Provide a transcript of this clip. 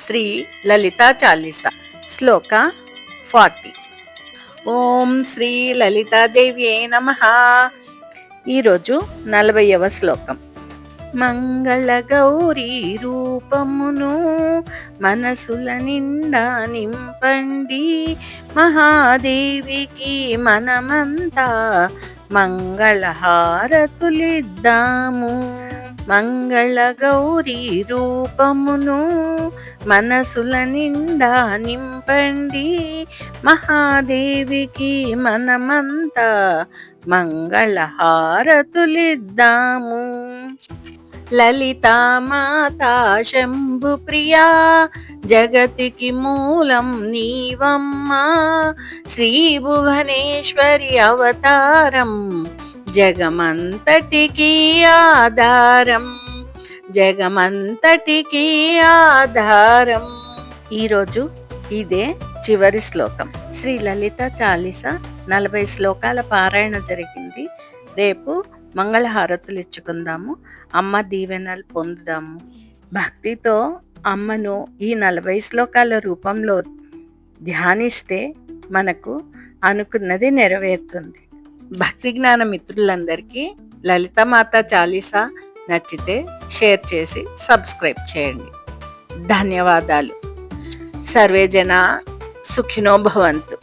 శ్రీ లలితా చాలీసా శ్లోక 40. ఓం శ్రీ లలితాదేవ్యే నమః. ఈరోజు 40వ శ్లోకం. మంగళ గౌరీ రూపమును మనసుల నిండా నింపండి, మహాదేవికి మనమంతా మంగళహారతులిద్దాము. మంగళ గౌరీ రూపమును మనసుల నిండా నింపండి, మహాదేవికి మనమంతా మంగళహారతులిద్దాము. లలితా మాతా శంభు ప్రియా జగతికి మూలం నీవమ్మా, శ్రీ భువనేశ్వరి అవతారం జగమంతటికి ఆధారం, జగమంతటికి ఆధారం. ఈరోజు ఇదే చివరి శ్లోకం. శ్రీ లలిత చాలీసా 40 శ్లోకాల పారాయణ జరిగింది. రేపు మంగళహారతులు ఇచ్చుకుందాము, అమ్మ దీవెనలు పొందుదాము. భక్తితో అమ్మను ఈ 40 శ్లోకాల రూపంలో ధ్యానిస్తే మనకు అనుకున్నది నెరవేరుతుంది. భక్తి జ్ఞాన మిత్రులందరికీ లలితామాత చాలీసా నచ్చితే షేర్ చేసి సబ్స్క్రైబ్ చేయండి. ధన్యవాదాలు. సర్వే జన సుఖినో భవంతు.